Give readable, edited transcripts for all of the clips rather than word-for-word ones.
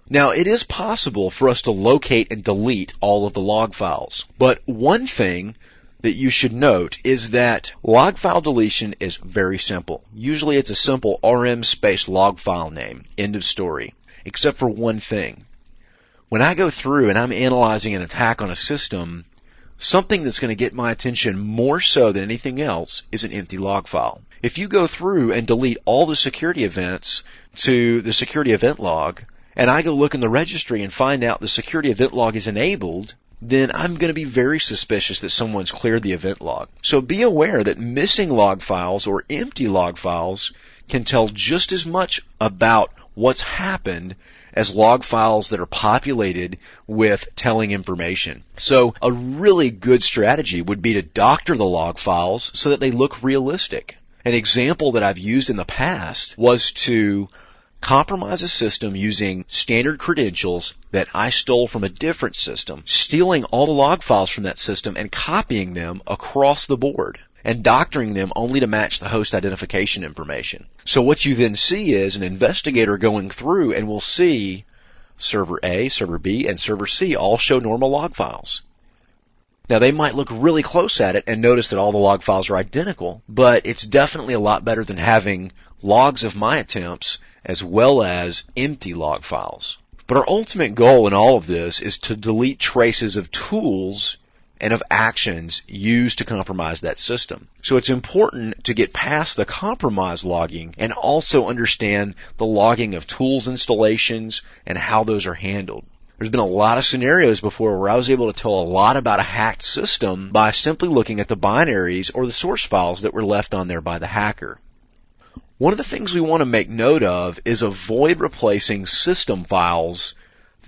Now, it is possible for us to locate and delete all of the log files, but one thing that you should note is that log file deletion is very simple. Usually it's a simple rm space log file name, end of story, except for one thing. When I go through and I'm analyzing an attack on a system, something that's going to get my attention more so than anything else is an empty log file. If you go through and delete all the security events to the security event log, and I go look in the registry and find out the security event log is enabled, then I'm going to be very suspicious that someone's cleared the event log. So be aware that missing log files or empty log files can tell just as much about what's happened as log files that are populated with telling information. So a really good strategy would be to doctor the log files so that they look realistic. An example that I've used in the past was to compromise a system using standard credentials that I stole from a different system, stealing all the log files from that system and copying them across the board and doctoring them only to match the host identification information. So what you then see is an investigator going through and will see server A, server B, and server C all show normal log files. Now they might look really close at it and notice that all the log files are identical, but it's definitely a lot better than having logs of my attempts as well as empty log files. But our ultimate goal in all of this is to delete traces of tools and of actions used to compromise that system. So it's important to get past the compromise logging and also understand the logging of tools installations and how those are handled. There's been a lot of scenarios before where I was able to tell a lot about a hacked system by simply looking at the binaries or the source files that were left on there by the hacker. One of the things we want to make note of is avoid replacing system files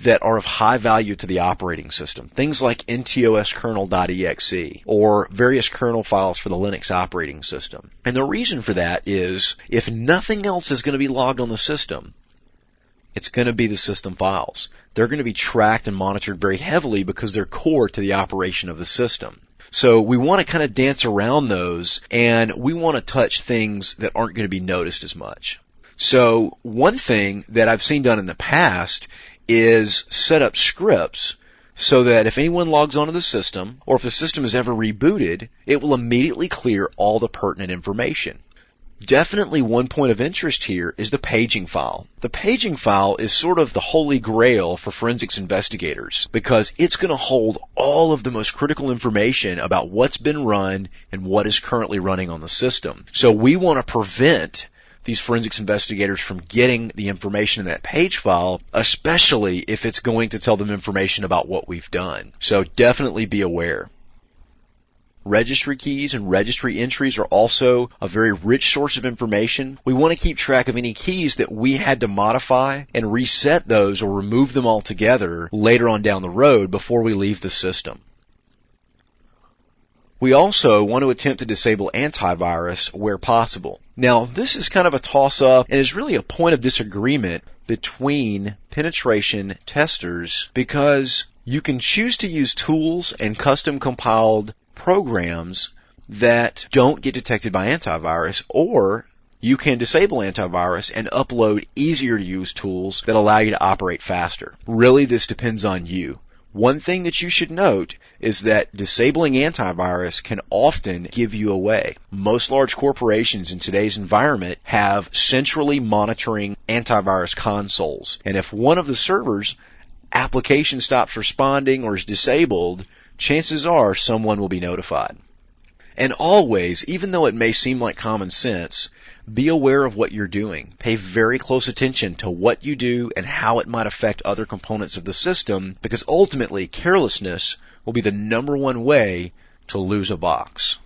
that are of high value to the operating system. Things like ntOSkernel.exe or various kernel files for the Linux operating system. And the reason for that is if nothing else is going to be logged on the system, it's going to be the system files. They're going to be tracked and monitored very heavily because they're core to the operation of the system. So we want to kind of dance around those, and we want to touch things that aren't going to be noticed as much. So one thing that I've seen done in the past is set up scripts so that if anyone logs onto the system, or if the system is ever rebooted, it will immediately clear all the pertinent information. Definitely one point of interest here is the paging file. The paging file is sort of the holy grail for forensics investigators because it's going to hold all of the most critical information about what's been run and what is currently running on the system. So we want to prevent these forensics investigators from getting the information in that page file, especially if it's going to tell them information about what we've done. So definitely be aware. Registry keys and registry entries are also a very rich source of information. We want to keep track of any keys that we had to modify and reset those or remove them altogether later on down the road before we leave the system. We also want to attempt to disable antivirus where possible. Now, this is kind of a toss-up and is really a point of disagreement between penetration testers because you can choose to use tools and custom-compiled programs that don't get detected by antivirus, or you can disable antivirus and upload easier to use tools that allow you to operate faster. Really, this depends on you. One thing that you should note is that disabling antivirus can often give you away. Most large corporations in today's environment have centrally monitoring antivirus consoles, and if one of the servers' application stops responding or is disabled, chances are someone will be notified. And always, even though it may seem like common sense, be aware of what you're doing. Pay very close attention to what you do and how it might affect other components of the system, because ultimately carelessness will be the #1 way to lose a box.